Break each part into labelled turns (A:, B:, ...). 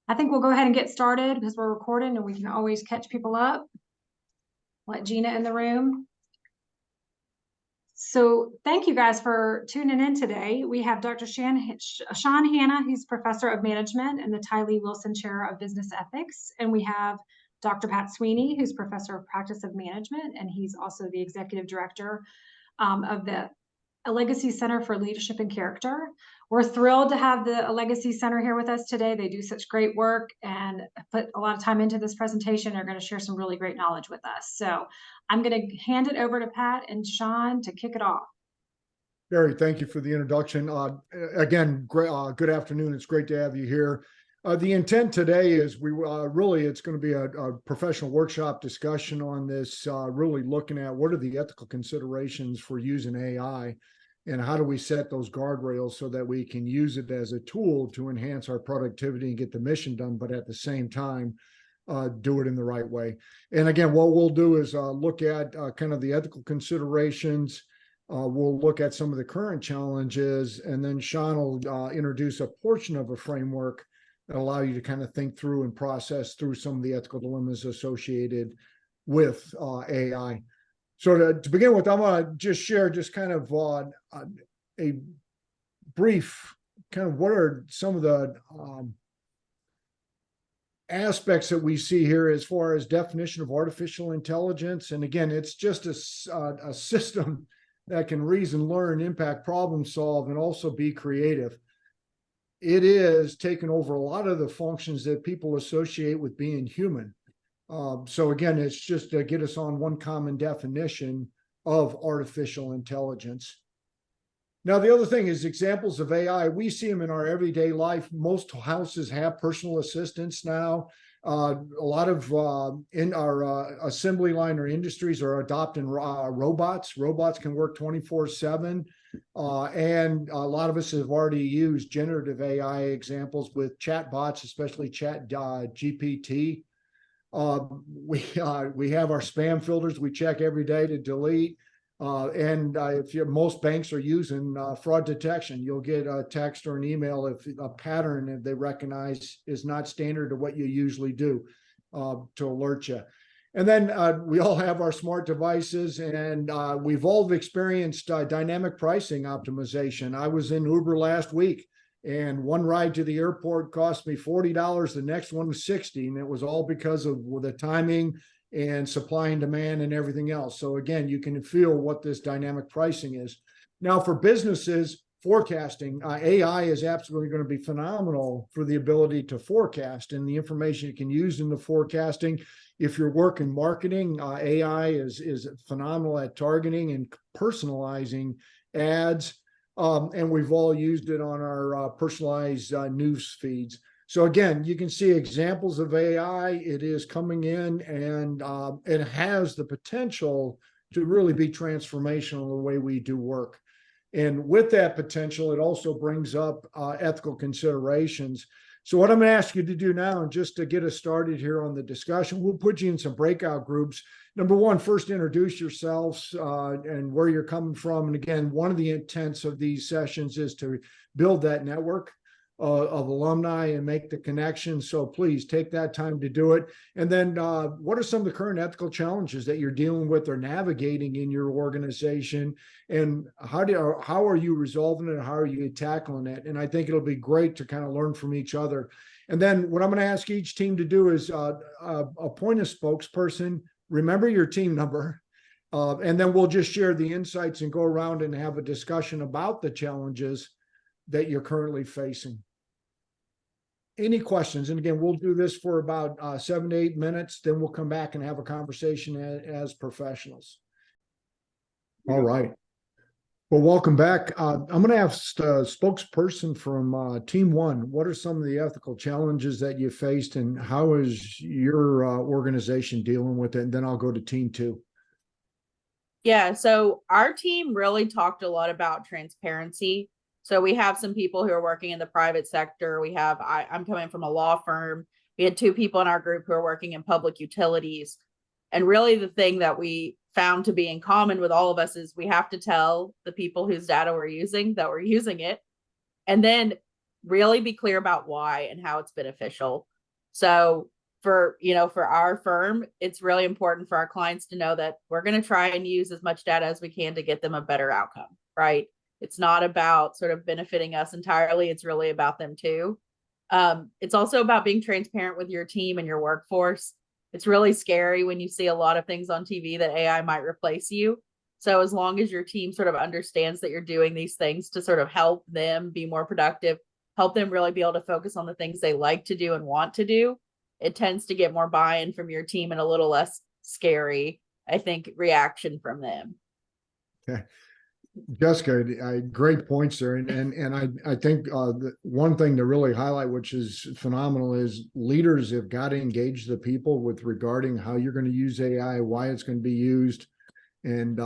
A: I think we'll go ahead and get started because we're recording and we can always catch people up. Let Gina in the room. So thank you guys for tuning in today. We have Dr. Sean Hanna, he's Professor of Management in the Tylee Wilson Chair of Business Ethics. And we have Dr. Pat Sweeney, who's Professor of Practice of Management, and he's also the Executive Director of the Allegacy Center for Leadership and Character. We're thrilled to have the Allegacy Center here with us today. They do such great work and put a lot of time into this presentation. They're going to share some really great knowledge with us. So I'm going to hand it over to Pat and Sean to kick it off.
B: Barry, thank you for the introduction. Again, good afternoon. It's great to have you here. The intent today is it's going to be a professional workshop discussion on this, really looking at what are the ethical considerations for using AI and how do we set those guardrails so that we can use it as a tool to enhance our productivity and get the mission done, but at the same time, do it in the right way. And again, what we'll do is look at kind of the ethical considerations. We'll look at some of the current challenges, and then Sean will introduce a portion of a framework that allow you to kind of think through and process through some of the ethical dilemmas associated with AI. So to begin with, I'm going to just share just kind of a brief kind of what are some of the aspects that we see here as far as definition of artificial intelligence. And again, it's just a system that can reason, learn, impact, problem solve, and also be creative. It is taken over a lot of the functions that people associate with being human. So again, it's just to get us on one common definition of artificial intelligence. Now, the other thing is examples of AI. We see them in our everyday life. Most houses have personal assistants now. A lot of in our assembly line or industries are adopting robots. Robots can work 24/7. And a lot of us have already used generative AI examples with chat bots, especially chat GPT. We have our spam filters we check every day to delete. Most banks are using fraud detection. You'll get a text or an email if a pattern that they recognize is not standard to what you usually do to alert you. And then we all have our smart devices, and we've all experienced dynamic pricing optimization. I was in Uber last week, and one ride to the airport cost me $40. The next one was $60, and it was all because of the timing and supply and demand and everything else. So again, you can feel what this dynamic pricing is. Now for businesses, forecasting, AI is absolutely going to be phenomenal for the ability to forecast and the information you can use in the forecasting. If you're working marketing, AI is phenomenal at targeting and personalizing ads. And we've all used it on our personalized news feeds. So again, you can see examples of AI. It is coming in, and it has the potential to really be transformational in the way we do work. And with that potential, it also brings up ethical considerations. So what I'm going to ask you to do now, and just to get us started here on the discussion, we'll put you in some breakout groups. Number one, first introduce yourselves and where you're coming from. And again, one of the intents of these sessions is to build that network of alumni and make the connection. So please take that time to do it. And then what are some of the current ethical challenges that you're dealing with or navigating in your organization? And how are you resolving it? How are you tackling it? And I think it'll be great to kind of learn from each other. And then what I'm going to ask each team to do is appoint a spokesperson. Remember your team number. And then we'll just share the insights and go around and have a discussion about the challenges that you're currently facing. Any questions? And again, we'll do this for about 7 to 8 minutes. Then we'll come back and have a conversation as professionals. All right. Well, welcome back. I'm going to ask a spokesperson from Team 1. What are some of the ethical challenges that you faced, and how is your organization dealing with it? And then I'll go to Team 2.
C: Yeah, so our team really talked a lot about transparency. So we have some people who are working in the private sector. I'm coming from a law firm. We had 2 people in our group who are working in public utilities. And really the thing that we found to be in common with all of us is we have to tell the people whose data we're using that we're using it, and then really be clear about why and how it's beneficial. So for our firm, it's really important for our clients to know that we're going to try and use as much data as we can to get them a better outcome, right? It's not about sort of benefiting us entirely. It's really about them too. It's also about being transparent with your team and your workforce. It's really scary when you see a lot of things on TV that AI might replace you. So as long as your team sort of understands that you're doing these things to sort of help them be more productive, help them really be able to focus on the things they like to do and want to do, it tends to get more buy-in from your team and a little less scary, I think, reaction from them.
B: Okay. Jessica, great points there. And I think the one thing to really highlight, which is phenomenal, is leaders have got to engage the people with regarding how you're going to use AI, why it's going to be used, and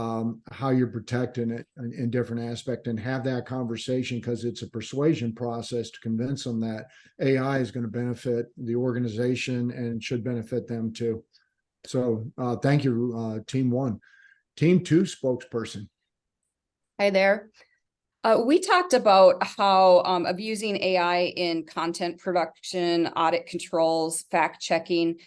B: how you're protecting it in different aspects, and have that conversation, because it's a persuasion process to convince them that AI is going to benefit the organization and should benefit them too. So thank you, Team 1. Team 2 spokesperson.
D: Hi there. We talked about how of using AI in content production, audit controls, fact checking,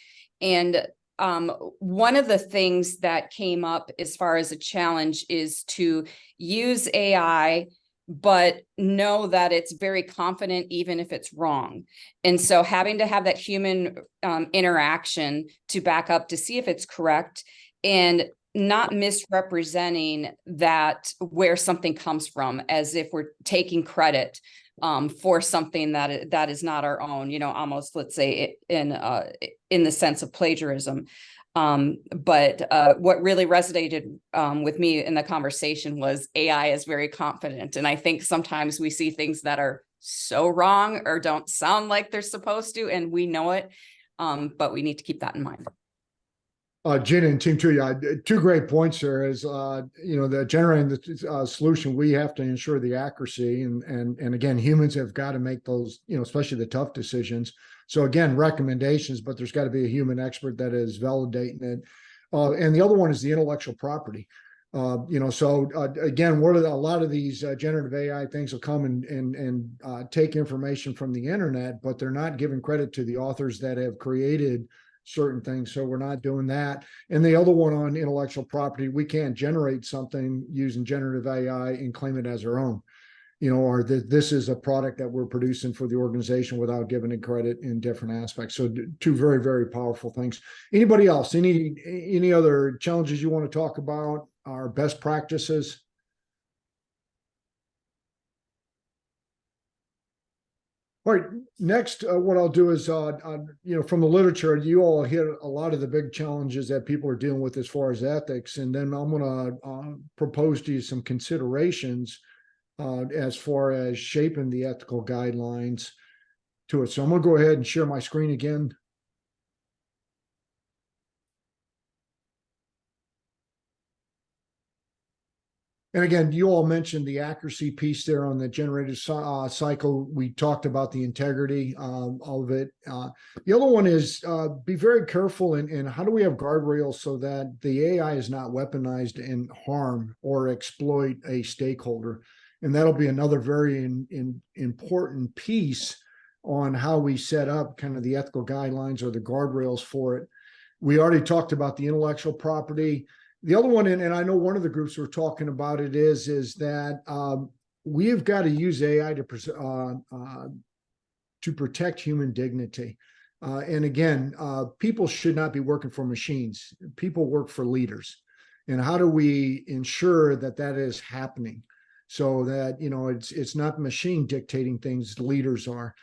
D: and one of the things that came up as far as a challenge is to use AI, but know that it's very confident even if it's wrong. And so having to have that human interaction to back up to see if it's correct, and not misrepresenting that where something comes from, as if we're taking credit for something that is not our own, almost, let's say, in the sense of plagiarism. But what really resonated with me in the conversation was AI is very confident. And I think sometimes we see things that are so wrong or don't sound like they're supposed to, and we know it, but we need to keep that in mind.
B: Gina and Team 2, two great points there. Is the generating the solution, we have to ensure the accuracy, and again, humans have got to make those, especially the tough decisions. So again, recommendations, but there's got to be a human expert that is validating it. And the other one is the intellectual property. So again, a lot of these generative AI things will come and take information from the internet, but they're not giving credit to the authors that have created certain things. So we're not doing that. And the other one on intellectual property, we can't generate something using generative AI and claim it as our own, or this is a product that we're producing for the organization without giving it credit in different aspects. So two very, very powerful things. Anybody else, any other challenges you want to talk about, our best practices? All right, next, what I'll do is, from the literature, you all hit a lot of the big challenges that people are dealing with as far as ethics, and then I'm going to propose to you some considerations as far as shaping the ethical guidelines to it. So I'm going to go ahead and share my screen again. And again, you all mentioned the accuracy piece there on the generated cycle. We talked about the integrity of it. The other one is be very careful in how do we have guardrails so that the AI is not weaponized and harm or exploit a stakeholder. And that'll be another very important piece on how we set up kind of the ethical guidelines or the guardrails for it. We already talked about the intellectual property. The other one, and I know one of the groups we're talking about it is that we have got to use AI to protect human dignity. And again, people should not be working for machines. People work for leaders. And how do we ensure that that is happening so that, it's not the machine dictating things, leaders are.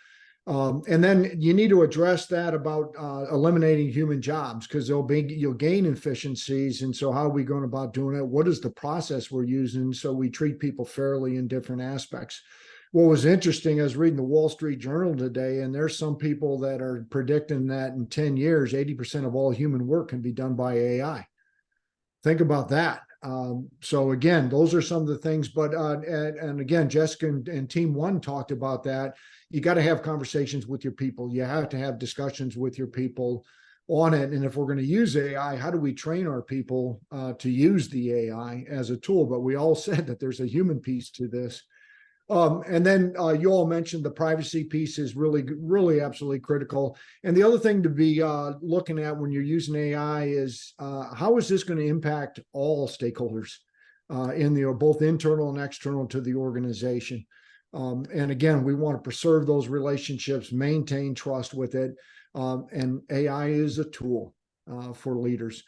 B: And then you need to address that about eliminating human jobs, because you'll gain efficiencies. And so how are we going about doing it? What is the process we're using so we treat people fairly in different aspects? What was interesting, I was reading the Wall Street Journal today, and there's some people that are predicting that in 10 years, 80% of all human work can be done by AI. Think about that. So again, those are some of the things, but and again, Jessica and Team 1 talked about that. You got to have conversations with your people. You have to have discussions with your people on it. And if we're going to use AI, how do we train our people to use the AI as a tool? But we all said that there's a human piece to this. And then you all mentioned the privacy piece is really absolutely critical. And the other thing to be looking at when you're using AI is how is this going to impact all stakeholders in the both internal and external to the organization. And again, we want to preserve those relationships, maintain trust with it. And AI is a tool for leaders.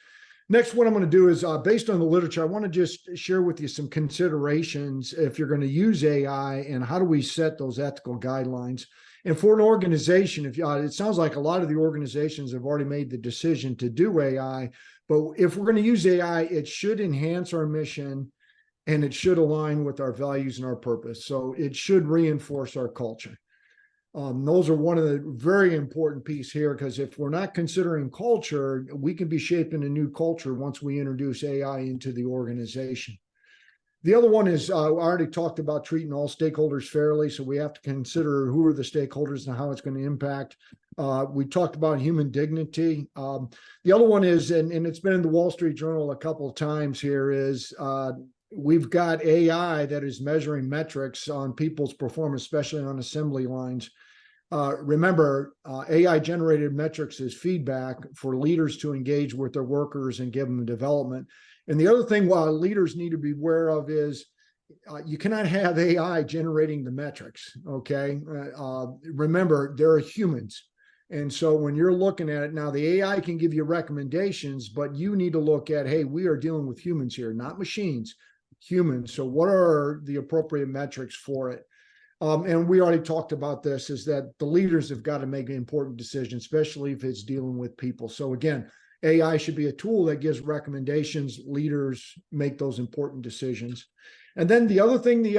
B: Next, what I'm going to do is, based on the literature, I want to just share with you some considerations if you're going to use AI and how do we set those ethical guidelines. And for an organization, if it sounds like a lot of the organizations have already made the decision to do AI, but if we're going to use AI, it should enhance our mission and it should align with our values and our purpose. So it should reinforce our culture. Those are one of the very important pieces here, because if we're not considering culture, we can be shaping a new culture once we introduce AI into the organization. The other one is, I already talked about treating all stakeholders fairly, so we have to consider who are the stakeholders and how it's going to impact. We talked about human dignity. The other one is, and it's been in the Wall Street Journal a couple of times here, is we've got AI that is measuring metrics on people's performance, especially on assembly lines. Remember, AI-generated metrics is feedback for leaders to engage with their workers and give them development. And the other thing leaders need to be aware of is you cannot have AI generating the metrics, okay? Remember, there are humans. And so when you're looking at it, now the AI can give you recommendations, but you need to look at, hey, we are dealing with humans here, not machines, humans. So what are the appropriate metrics for it? And we already talked about this, is that the leaders have got to make important decisions, especially if it's dealing with people. So again, AI should be a tool that gives recommendations. Leaders make those important decisions. And then the other thing the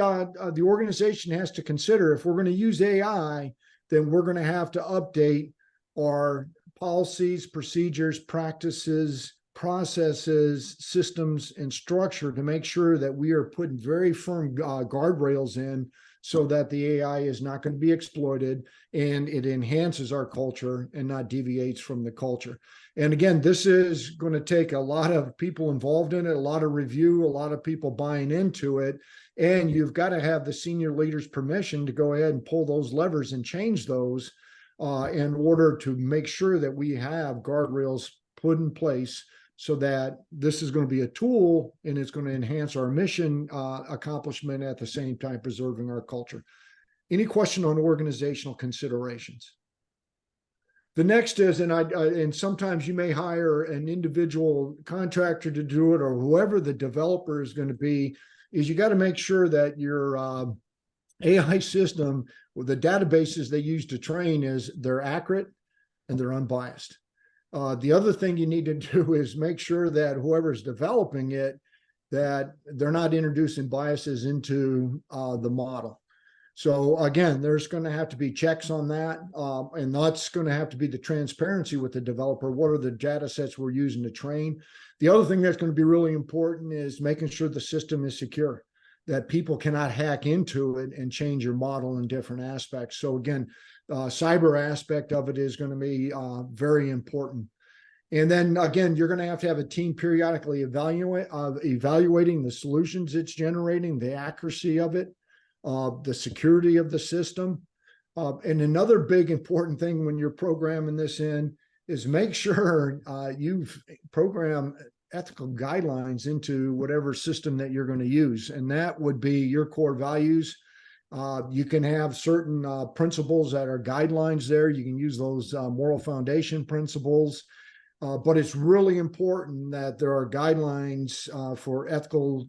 B: organization has to consider, if we're going to use AI, then we're going to have to update our policies, procedures, practices, processes, systems, and structure to make sure that we are putting very firm guardrails in so that the AI is not going to be exploited and it enhances our culture and not deviates from the culture. And again, this is going to take a lot of people involved in it, a lot of review, a lot of people buying into it. And you've got to have the senior leaders' permission to go ahead and pull those levers and change those in order to make sure that we have guardrails put in place so that this is going to be a tool and it's going to enhance our mission accomplishment at the same time preserving our culture. Any question on organizational considerations? The next is, and sometimes you may hire an individual contractor to do it, or whoever the developer is going to be, is you got to make sure that your AI system, with the databases they use to train, is they're accurate and they're unbiased. The other thing you need to do is make sure that whoever's developing it, that they're not introducing biases into the model. So again, there's going to have to be checks on that. And that's going to have to be the transparency with the developer. What are the data sets we're using to train? The other thing that's going to be really important is making sure the system is secure, that people cannot hack into it and change your model in different aspects. So again, cyber aspect of it is going to be very important. And then again, you're going to have a team periodically evaluating the solutions it's generating, the accuracy of it, the security of the system. And another big important thing when you're programming this in is make sure you've programmed ethical guidelines into whatever system that you're going to use. And that would be your core values. You can have certain principles that are guidelines there. You can use those moral foundation principles. But it's really important that there are guidelines for ethical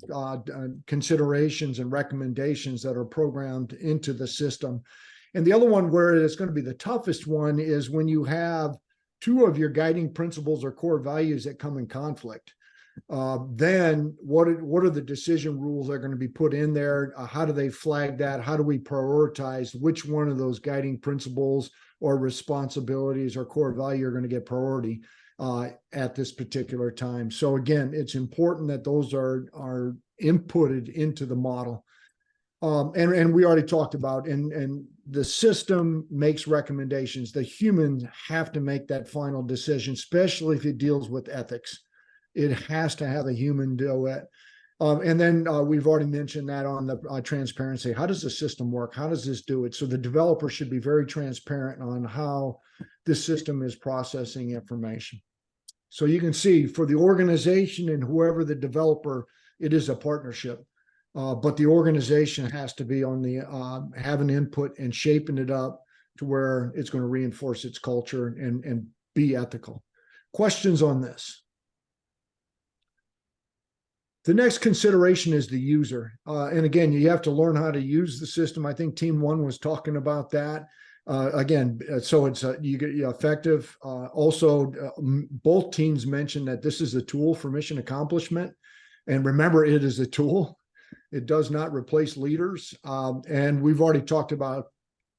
B: considerations and recommendations that are programmed into the system. And the other one where it's going to be the toughest one is when you have two of your guiding principles or core values that come in conflict. Then what are the decision rules that are going to be put in there? How do they flag that? How do we prioritize which one of those guiding principles or responsibilities or core value are going to get priority at this particular time? So again, it's important that those are inputted into the model. And we already talked about, and the system makes recommendations. The humans have to make that final decision, especially if it deals with ethics. It has to have a human do it. And then we've already mentioned that on the transparency. How does the system work? How does this do it? So the developer should be very transparent on how this system is processing information. So you can see for the organization and whoever the developer, it is a partnership. But the organization has to be on the have an input and shaping it up to where it's going to reinforce its culture and be ethical. Questions on this? The next consideration is the user. And again, you have to learn how to use the system. I think Team 1 was talking about that. Again, so it's you get effective. Also, both teams mentioned that this is a tool for mission accomplishment. And remember, it is a tool. It does not replace leaders. And we've already talked about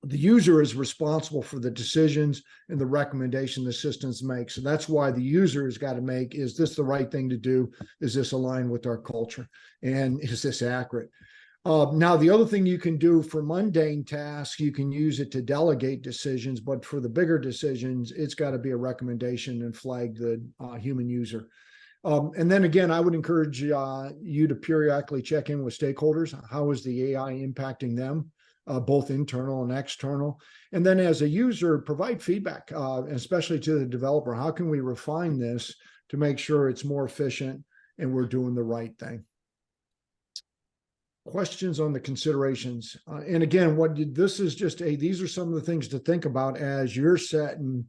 B: the user is responsible for the decisions and the recommendation the systems make. So that's why the user has got to make, is this the right thing to do? Is this aligned with our culture? And is this accurate? Now, the other thing you can do for mundane tasks, you can use it to delegate decisions, but for the bigger decisions, it's got to be a recommendation and flag the human user. And then again, I would encourage you to periodically check in with stakeholders. How is the AI impacting them? Both internal and external. And then as a user, provide feedback, especially to the developer. How can we refine this to make sure it's more efficient and we're doing the right thing? Questions on the considerations. And again, this is just these are some of the things to think about as you're setting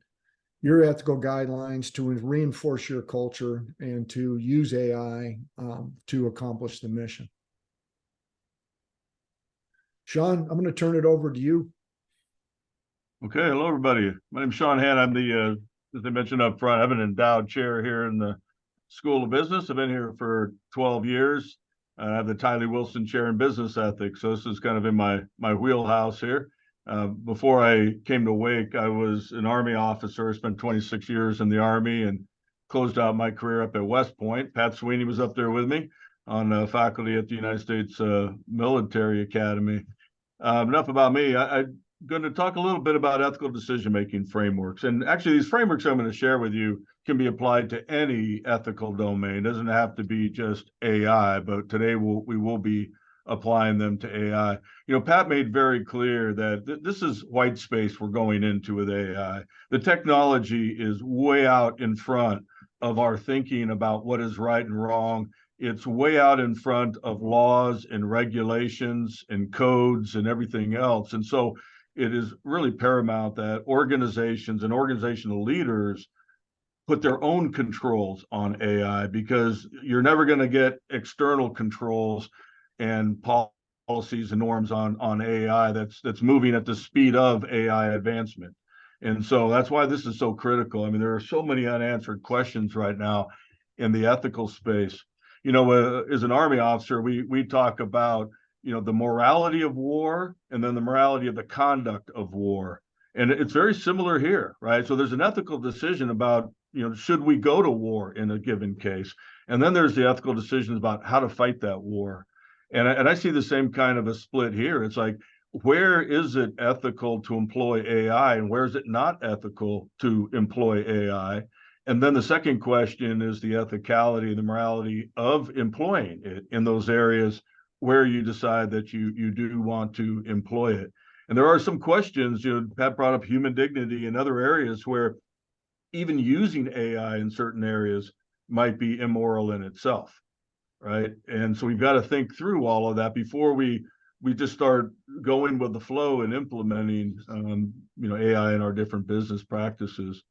B: your ethical guidelines to reinforce your culture and to use AI to accomplish the mission. Sean, I'm going to turn it over to you.
E: Okay, hello everybody. My name is Sean Hanna. I'm the, as I mentioned up front, I have an endowed chair here in the School of Business. I've been here for 12 years. I have the Tylee Wilson Chair in Business Ethics. So this is kind of in my wheelhouse here. Before I came to Wake, I was an Army officer. I spent 26 years in the Army and closed out my career up at West Point. Pat Sweeney was up there with me on faculty at the United States Military Academy. Enough about me. I'm going to talk a little bit about ethical decision-making frameworks. And actually, these frameworks I'm going to share with you can be applied to any ethical domain. It doesn't have to be just AI, but today we will be applying them to AI. You know, Pat made very clear that this is white space we're going into with AI. The technology is way out in front of our thinking about what is right and wrong. It's way out in front of laws and regulations and codes and everything else. And so it is really paramount that organizations and organizational leaders put their own controls on AI, because you're never going to get external controls and policies and norms on AI that's moving at the speed of AI advancement. And so that's why this is so critical. I mean, there are so many unanswered questions right now in the ethical space. You know, as an Army officer, we talk about, you know, the morality of war and then the morality of the conduct of war. And it's very similar here, right? So there's an ethical decision about, you know, should we go to war in a given case? And then there's the ethical decisions about how to fight that war. And I see the same kind of a split here. It's like, where is it ethical to employ AI and where is it not ethical to employ AI? And then the second question is the ethicality, the morality of employing it in those areas where you decide that you do want to employ it. And there are some questions, you know, Pat brought up human dignity and other areas where even using AI in certain areas might be immoral in itself, right? And so we've got to think through all of that before we just start going with the flow and implementing, you know, AI in our different business practices.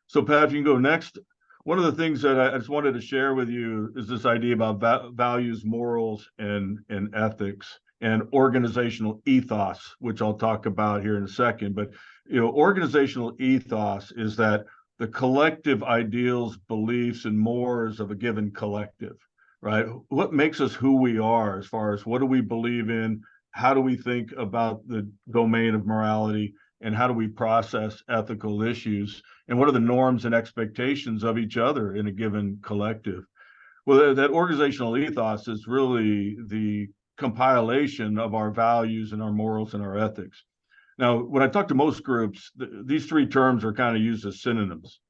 E: So Pat, if you can go next. One of the things that I just wanted to share with you is this idea about values, morals, and ethics and organizational ethos, which I'll talk about here in a second. But, you know, organizational ethos is that the collective ideals, beliefs, and mores of a given collective, right? What makes us who we are as far as what do we believe in? How do we think about the domain of morality? And how do we process ethical issues? And what are the norms and expectations of each other in a given collective? Well, that organizational ethos is really the compilation of our values and our morals and our ethics. Now, when I talk to most groups, these three terms are kind of used as synonyms.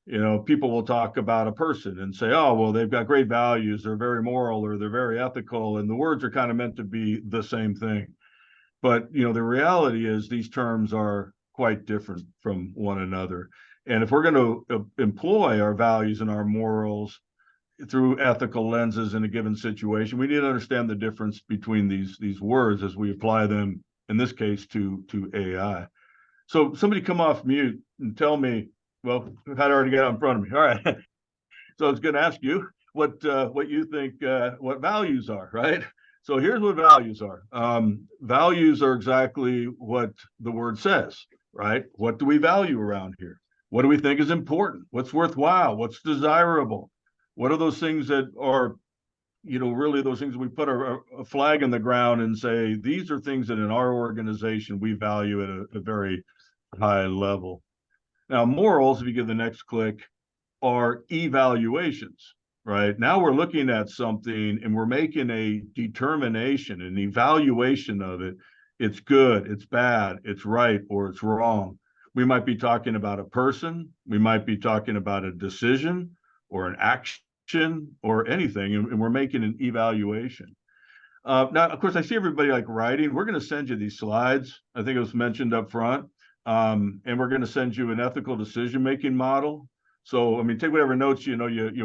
E: You know, people will talk about a person and say, oh, well, they've got great values, they're very moral, or they're very ethical. And the words are kind of meant to be the same thing. But, you know, the reality is these terms are quite different from one another. And if we're going to employ our values and our morals through ethical lenses in a given situation, we need to understand the difference between these words as we apply them, in this case, to AI. So somebody come off mute and tell me, well, I've had already got in front of me. All right. So I was going to ask you what you think what values are, right? So here's what values are. Values are exactly what the word says, right? What do we value around here? What do we think is important? What's worthwhile? What's desirable? What are those things that are, you know, really those things we put a flag in the ground and say, these are things that in our organization we value at a very high level. Now, morals, if you give the next click, are evaluations, right? Now we're looking at something and we're making a determination, an evaluation of it. It's good, it's bad, it's right, or it's wrong. We might be talking about a person, we might be talking about a decision or an action or anything, and we're making an evaluation. Now, of course, I see everybody like writing. We're going to send you these slides. I think it was mentioned up front. And we're going to send you an ethical decision-making model. So, I mean, take whatever notes you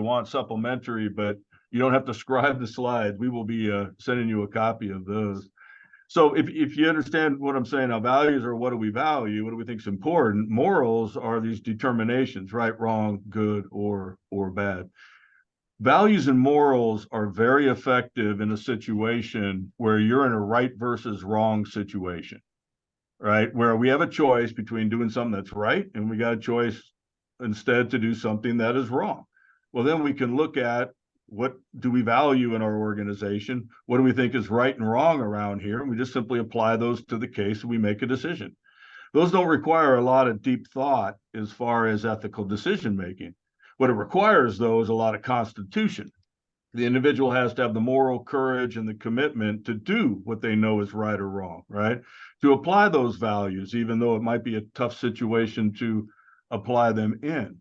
E: want supplementary, but you don't have to scribe the slides. We will be sending you a copy of those. So if you understand what I'm saying, now values are what do we value, what do we think is important? Morals are these determinations, right, wrong, good, or bad. Values and morals are very effective in a situation where you're in a right versus wrong situation, right? Where we have a choice between doing something that's right and we got a choice instead to do something that is wrong. Well, then we can look at what do we value in our organization? What do we think is right and wrong around here? And we just simply apply those to the case and we make a decision. Those don't require a lot of deep thought as far as ethical decision making. What it requires, though, is a lot of constitution. The individual has to have the moral courage and the commitment to do what they know is right or wrong, right? To apply those values, even though it might be a tough situation to apply them in.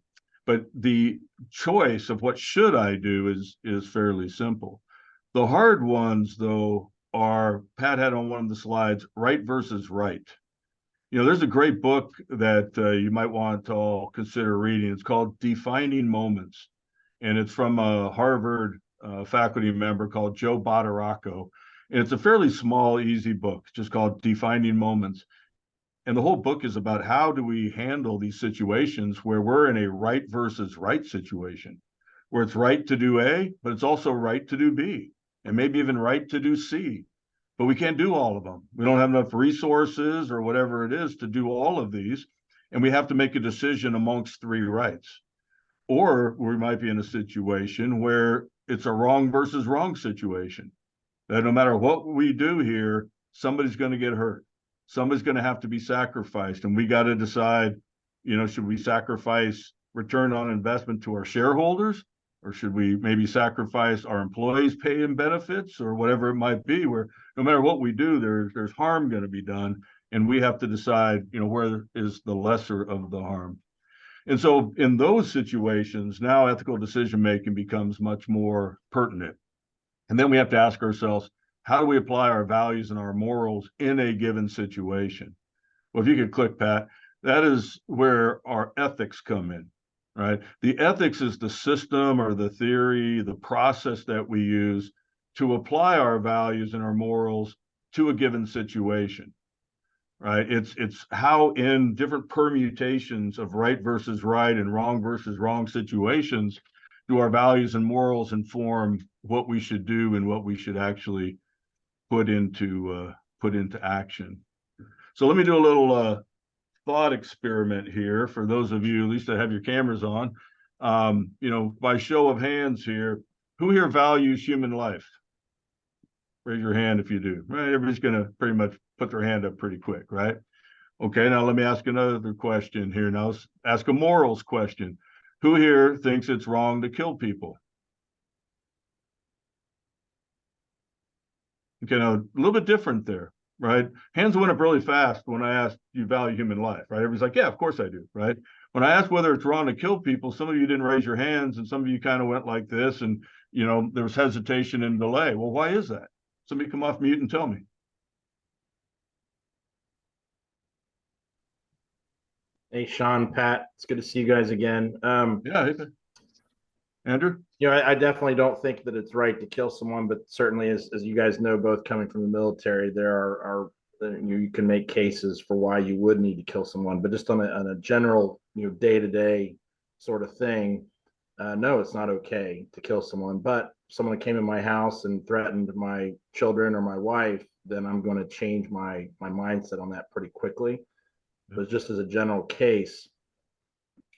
E: But the choice of what should I do is fairly simple. The hard ones, though, are, Pat had on one of the slides, right versus right. You know, there's a great book that you might want to all consider reading. It's called Defining Moments, and it's from a Harvard faculty member called Joe Bottaraco. And it's a fairly small, easy book, just called Defining Moments. And the whole book is about how do we handle these situations where we're in a right versus right situation, where it's right to do A, but it's also right to do B, and maybe even right to do C. But we can't do all of them. We don't have enough resources or whatever it is to do all of these. And we have to make a decision amongst three rights. Or we might be in a situation where it's a wrong versus wrong situation. That no matter what we do here, somebody's going to get hurt. Somebody's going to have to be sacrificed. And we got to decide, you know, should we sacrifice return on investment to our shareholders? Or should we maybe sacrifice our employees' pay and benefits or whatever it might be, where no matter what we do, there's harm going to be done. And we have to decide, you know, where is the lesser of the harm. And so in those situations, now ethical decision-making becomes much more pertinent. And then we have to ask ourselves, how do we apply our values and our morals in a given situation? Well, if you could click, Pat, that is where our ethics come in. Right? The ethics is the system or the theory, the process that we use to apply our values and our morals to a given situation. Right? It's how in different permutations of right versus right and wrong versus wrong situations do our values and morals inform what we should do and what we should actually put into action. So let me do a little thought experiment here for those of you, at least that have your cameras on. You know, by show of hands here, who here values human life? Raise your hand if you do. Right, everybody's going to pretty much put their hand up pretty quick, right? Okay, now let me ask another question here. Now let's ask a morals question. Who here thinks it's wrong to kill people? Okay, now a little bit different there. Right? Hands went up really fast when I asked, you value human life, right? Everybody's like, yeah, of course I do, right? When I asked whether it's wrong to kill people, some of you didn't raise your hands and some of you kind of went like this and, there was hesitation and delay. Well, why is that? Somebody come off mute and tell me.
F: Hey, Sean, Pat, it's good to see you guys again.
E: Yeah. Andrew?
F: I definitely don't think that it's right to kill someone, but certainly as you guys know, both coming from the military, there are you can make cases for why you would need to kill someone, but just on a general, day-to-day sort of thing, no, it's not okay to kill someone. But someone came in my house and threatened my children or my wife, then I'm going to change my mindset on that pretty quickly. But just as a general case,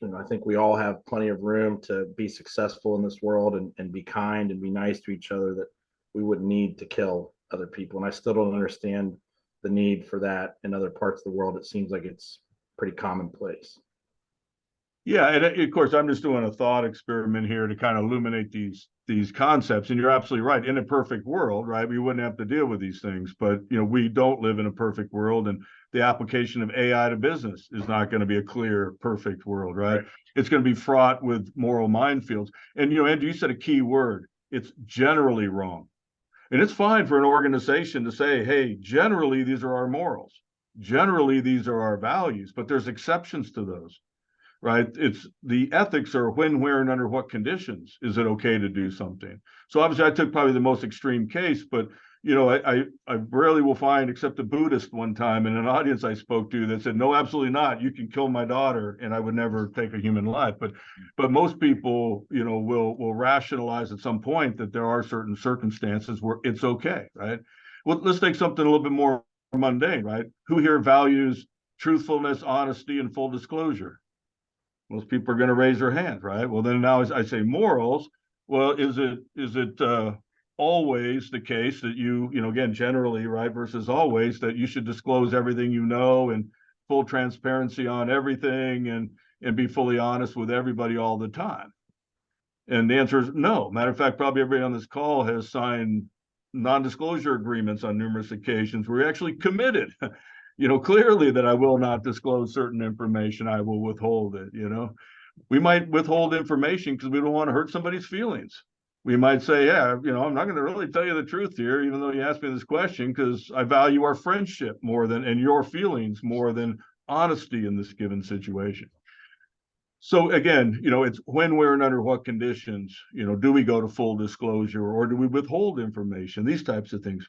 F: I think we all have plenty of room to be successful in this world and be kind and be nice to each other, that we wouldn't need to kill other people. And I still don't understand the need for that in other parts of the world. It seems like it's pretty commonplace.
E: Yeah, and of course, I'm just doing a thought experiment here to kind of illuminate these concepts. And you're absolutely right. In a perfect world, right, we wouldn't have to deal with these things. But we don't live in a perfect world, and the application of AI to business is not going to be a clear, perfect world, right? It's going to be fraught with moral minefields. And Andrew, you said a key word. It's generally wrong. And it's fine for an organization to say, hey, generally, these are our morals. Generally, these are our values, but there's exceptions to those. Right? It's the ethics are when, where, and under what conditions is it okay to do something. So obviously I took probably the most extreme case, but I rarely will find, except a Buddhist one time in an audience I spoke to, that said, no, absolutely not. You can kill my daughter and I would never take a human life. But most people, will rationalize at some point that there are certain circumstances where it's okay, right? Well, let's take something a little bit more mundane, right? Who here values truthfulness, honesty, and full disclosure? Most people are going to raise their hands, right? Well, then now as I say morals, well, is it always the case that again, generally, right, versus always, that you should disclose everything and full transparency on everything and be fully honest with everybody all the time? And the answer is no. Matter of fact, probably everybody on this call has signed non-disclosure agreements on numerous occasions where you're actually committed clearly that I will not disclose certain information. I will withhold it. We might withhold information because we don't want to hurt somebody's feelings. We might say, yeah, I'm not going to really tell you the truth here, even though you asked me this question, because I value our friendship more than, and your feelings more than honesty in this given situation. So again, it's when, where, and under what conditions, do we go to full disclosure or do we withhold information? These types of things.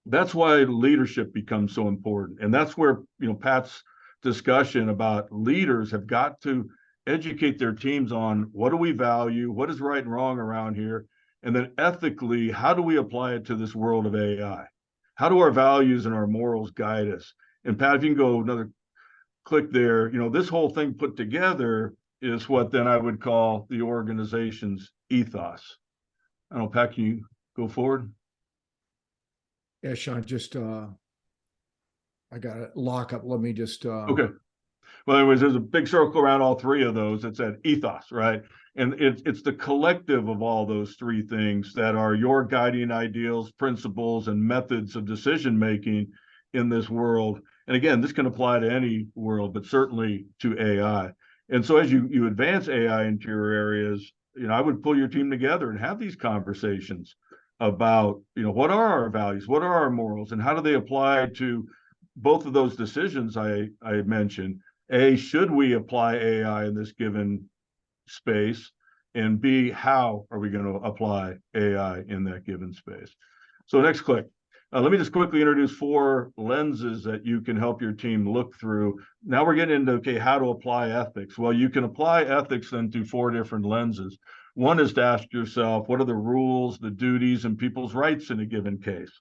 E: That's why leadership becomes so important. And that's where, Pat's discussion about leaders have got to educate their teams on what do we value, what is right and wrong around here, and then ethically, how do we apply it to this world of AI? How do our values and our morals guide us? And Pat, if you can go another click there, this whole thing put together is what then I would call the organization's ethos. I don't know, Pat, can you go forward?
B: Yeah, Sean, just I got a lock up. Let me just
E: okay. Well, anyways, there's a big circle around all three of those that said ethos, right? And it's the collective of all those three things that are your guiding ideals, principles, and methods of decision making in this world. And again, this can apply to any world, but certainly to AI. And so as you advance AI into your areas, I would pull your team together and have these conversations about, what are our values, what are our morals, and how do they apply to both of those decisions I mentioned. A, should we apply AI in this given space? And B, how are we going to apply AI in that given space? So next click. Let me just quickly introduce 4 lenses that you can help your team look through. Now we're getting into, okay, how to apply ethics. Well, you can apply ethics then through 4 different lenses. One is to ask yourself, what are the rules, the duties, and people's rights in a given case?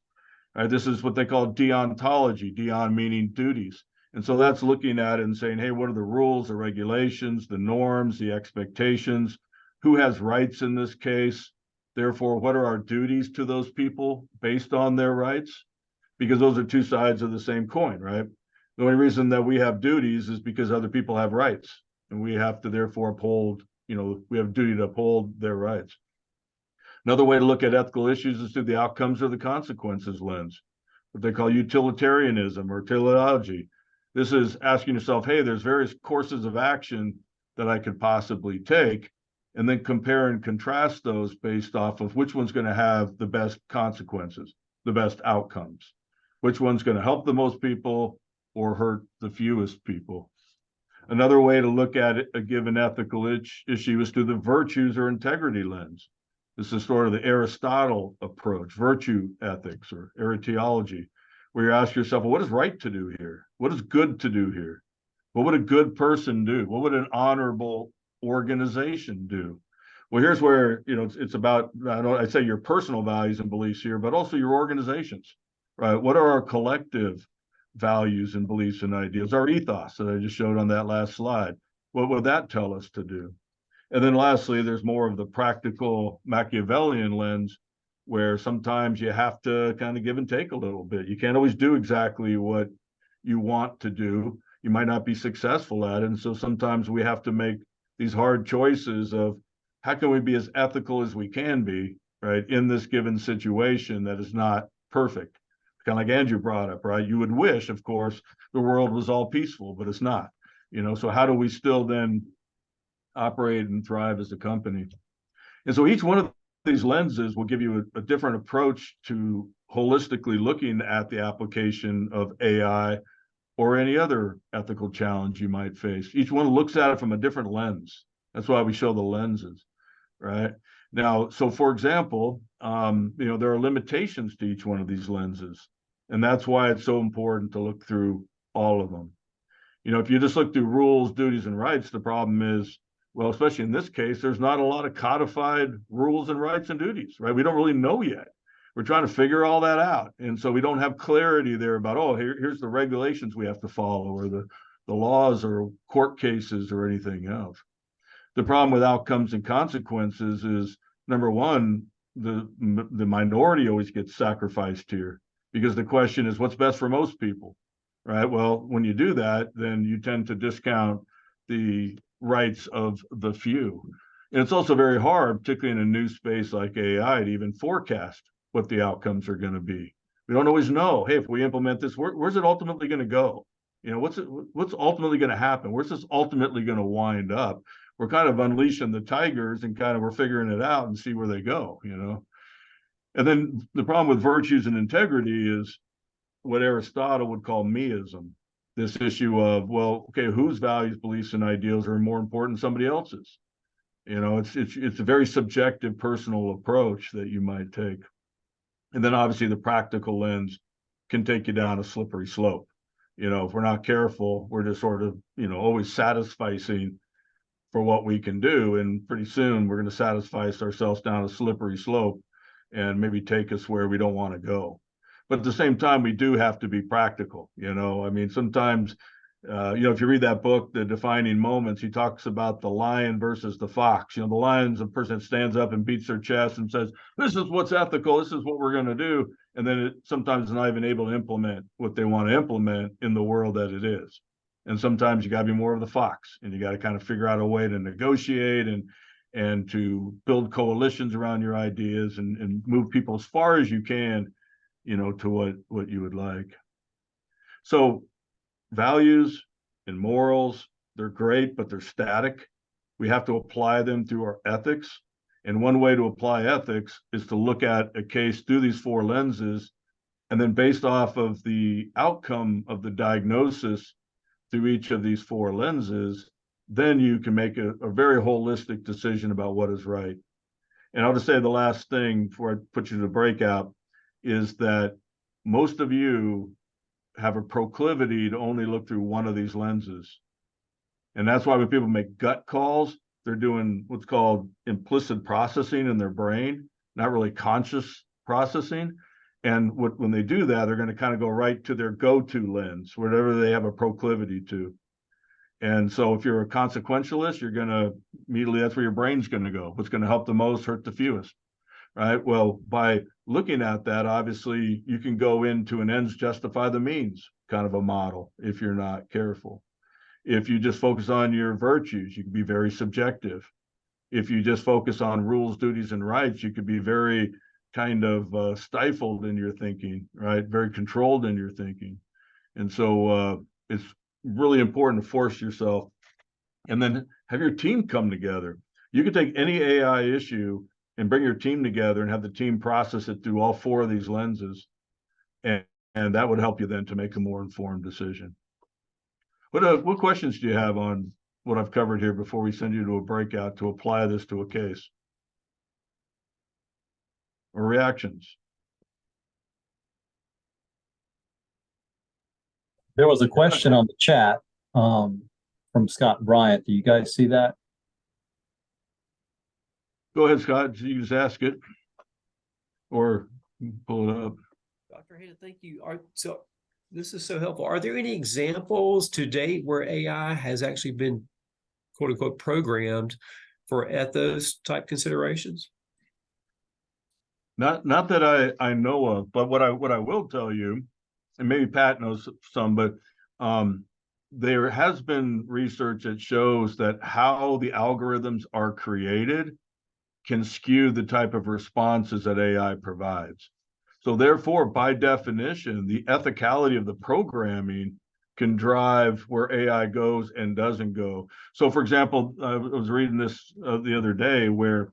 E: All right, this is what they call deontology, deon meaning duties. And so that's looking at it and saying, hey, what are the rules, the regulations, the norms, the expectations? Who has rights in this case? Therefore, what are our duties to those people based on their rights? Because those are 2 sides of the same coin, right? The only reason that we have duties is because other people have rights, and we have to therefore uphold, we have a duty to uphold their rights. Another way to look at ethical issues is through the outcomes or the consequences lens, what they call utilitarianism or teleology. This is asking yourself, hey, there's various courses of action that I could possibly take, and then compare and contrast those based off of which one's going to have the best consequences, the best outcomes, which one's going to help the most people or hurt the fewest people. Another way to look at it, a given ethical issue is through the virtues or integrity lens. This is sort of the Aristotle approach, virtue ethics or aretiology, where you ask yourself, well, what is right to do here? What is good to do here? What would a good person do? What would an honorable organization do? Well, here's where, it's about, I say your personal values and beliefs here, but also your organizations, right? What are our collective values and beliefs and ideals, our ethos that I just showed on that last slide? What would that tell us to do? And then lastly, there's more of the practical Machiavellian lens, where sometimes you have to kind of give and take a little bit. You can't always do exactly what you want to do. You might not be successful at it. And so sometimes we have to make these hard choices of how can we be as ethical as we can be, right, in this given situation that is not perfect. Kind of like Andrew brought up, right? You would wish, of course, the world was all peaceful, but it's not. So how do we still then operate and thrive as a company? And so each one of these lenses will give you a different approach to holistically looking at the application of AI or any other ethical challenge you might face. Each one looks at it from a different lens. That's why we show the lenses, right? Now, so for example, there are limitations to each one of these lenses, and that's why it's so important to look through all of them. If you just look through rules, duties, and rights, the problem is, well, especially in this case, there's not a lot of codified rules and rights and duties, right? We don't really know yet. We're trying to figure all that out. And so we don't have clarity there about, here's the regulations we have to follow, or the laws or court cases or anything else. The problem with outcomes and consequences is, number one, the minority always gets sacrificed here, because the question is what's best for most people, right? Well, when you do that, then you tend to discount the rights of the few. And it's also very hard, particularly in a new space like AI, to even forecast what the outcomes are going to be. We don't always know, hey, if we implement this, where's it ultimately going to go? What's ultimately going to happen? Where's this ultimately going to wind up? We're kind of unleashing the tigers and we're figuring it out and see where they go, And then the problem with virtues and integrity is what Aristotle would call meism. This issue of, well, okay, whose values, beliefs, and ideals are more important than somebody else's? It's a very subjective, personal approach that you might take. And then obviously the practical lens can take you down a slippery slope. If we're not careful, we're just sort of, always satisficing for what we can do. And pretty soon we're going to satisfice ourselves down a slippery slope and maybe take us where we don't want to go. But at the same time, we do have to be practical. Sometimes, if you read that book, The Defining Moments, he talks about the lion versus the fox. The lion's a person that stands up and beats their chest and says, this is what's ethical, this is what we're going to do. And then it sometimes is not even able to implement what they want to implement in the world that it is. And sometimes you got to be more of the fox, and you got to kind of figure out a way to negotiate and to build coalitions around your ideas and move people as far as you can, to what you would like. So values and morals, they're great, but they're static. We have to apply them through our ethics. And one way to apply ethics is to look at a case through these four lenses, and then based off of the outcome of the diagnosis through each of these four lenses, then you can make a very holistic decision about what is right. And I'll just say the last thing before I put you to the breakout is that most of you have a proclivity to only look through one of these lenses. And that's why when people make gut calls, they're doing what's called implicit processing in their brain, not really conscious processing. And when they do that, they're going to kind of go right to their go-to lens, whatever they have a proclivity to. And so if you're a consequentialist, you're going to immediately, that's where your brain's going to go. What's going to help the most, hurt the fewest, right? Well, by looking at that, obviously, you can go into an ends justify the means kind of a model if you're not careful. If you just focus on your virtues, you can be very subjective. If you just focus on rules, duties, and rights, you could be very kind of stifled in your thinking, right? Very controlled in your thinking. And so it's really important to force yourself and then have your team come together. You could take any AI issue and bring your team together and have the team process it through all 4 of these lenses. And that would help you then to make a more informed decision. What questions do you have on what I've covered here before we send you to a breakout to apply this to a case? Or reactions?
G: There was a question on the chat from Scott Bryant. Do you guys see that?
E: Go ahead, Scott. You can just ask it or pull it up.
H: Dr. Hanna, thank you. So this is so helpful. Are there any examples to date where AI has actually been quote unquote programmed for ethos type considerations?
E: Not that I know of, but what I will tell you, and maybe Pat knows some, but there has been research that shows that how the algorithms are created can skew the type of responses that AI provides. So therefore, by definition, the ethicality of the programming can drive where AI goes and doesn't go. So for example, I was reading this the other day where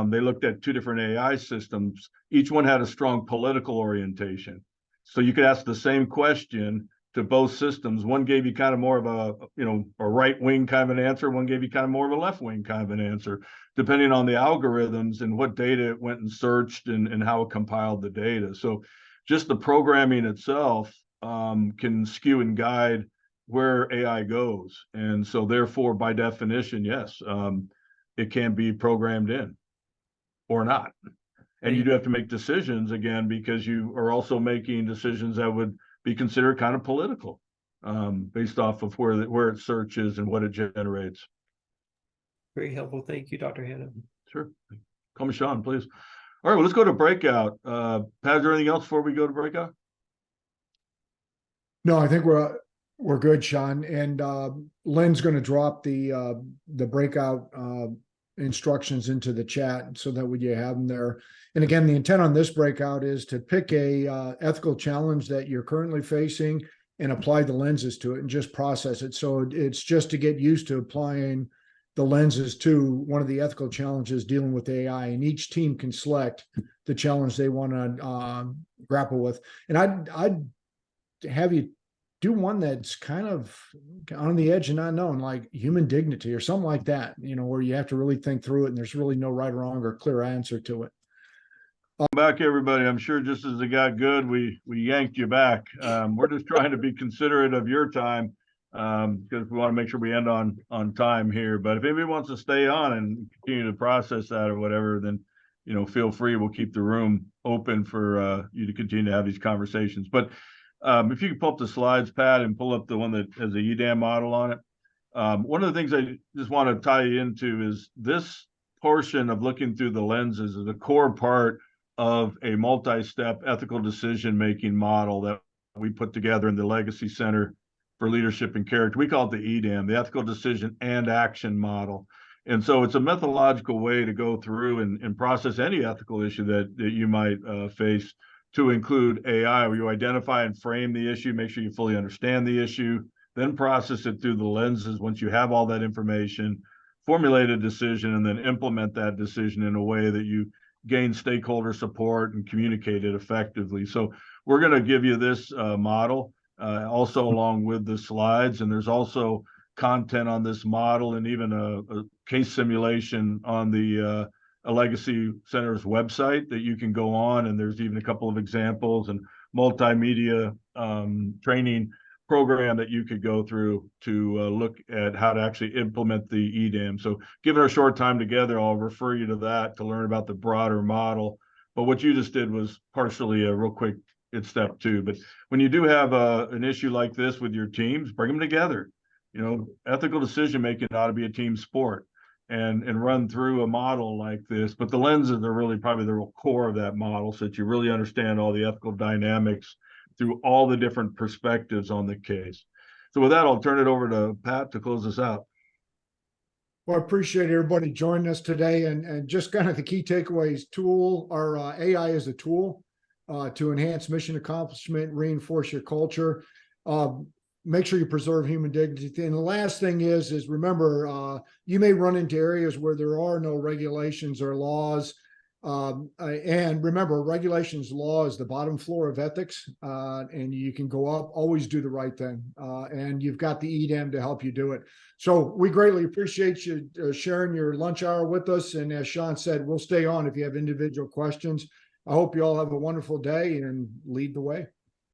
E: they looked at 2 different AI systems. Each one had a strong political orientation. So you could ask the same question to both systems. One gave you kind of more of a right-wing kind of an answer. One gave you kind of more of a left-wing kind of an answer, depending on the algorithms and what data it went and searched and how it compiled the data. So just the programming itself can skew and guide where AI goes. And so therefore, by definition, yes, it can be programmed in or not. And you do have to make decisions again, because you are also making decisions that would be considered kind of political based off of where it searches and what it generates.
H: Very helpful. Thank you, Dr. Hanna.
E: Sure. Call me Sean, please. All right, well, let's go to breakout. Pat, is there anything else before we go to breakout?
B: No, I think we're good, Sean. And Lynn's going to drop the breakout instructions into the chat so that you have them there. And again, the intent on this breakout is to pick a ethical challenge that you're currently facing and apply the lenses to it and just process it. So it's just to get used to applying the lenses to one of the ethical challenges dealing with AI, and each team can select the challenge they want to grapple with. And I'd have you do one that's kind of on the edge and unknown, like human dignity or something like that, where you have to really think through it and there's really no right or wrong or clear answer to it.
E: Back, everybody. I'm sure just as it got good, we yanked you back. We're just trying to be considerate of your time because we want to make sure we end on time here. But if anybody wants to stay on and continue to process that or whatever, then feel free. We'll keep the room open for you to continue to have these conversations. But if you can pull up the slides, Pat, and pull up the one that has the EDAM model on it. One of the things I just want to tie you into is this portion of looking through the lenses is a core part of a multi-step ethical decision-making model that we put together in the Allegacy Center for Leadership and Character. We call it the EDAM, the Ethical Decision and Action Model. And so it's a methodological way to go through and process any ethical issue that you might face, to include AI, where you identify and frame the issue, make sure you fully understand the issue, then process it through the lenses once you have all that information, formulate a decision, and then implement that decision in a way that you gain stakeholder support and communicate it effectively. So we're going to give you this model also along with the slides, and there's also content on this model and even a case simulation on the Allegacy Center's website that you can go on, and there's even a couple of examples and multimedia training program that you could go through to look at how to actually implement the EDAM. So given our short time together, I'll refer you to that to learn about the broader model. But what you just did was partially a real quick step 2. But when you do have an issue like this with your teams, bring them together. Ethical decision-making ought to be a team sport. And run through a model like this, but the lenses are really probably the real core of that model, so that you really understand all the ethical dynamics through all the different perspectives on the case. So with that, I'll turn it over to Pat to close us out.
B: Well, I appreciate everybody joining us today, and just kind of the key takeaways. AI is a tool to enhance mission accomplishment, reinforce your culture. make sure you preserve human dignity. And the last thing is remember, you may run into areas where there are no regulations or laws. And remember, regulations, law is the bottom floor of ethics, and you can go up, always do the right thing. And you've got the EDM to help you do it. So we greatly appreciate you sharing your lunch hour with us. And as Sean said, we'll stay on if you have individual questions. I hope you all have a wonderful day and lead the way.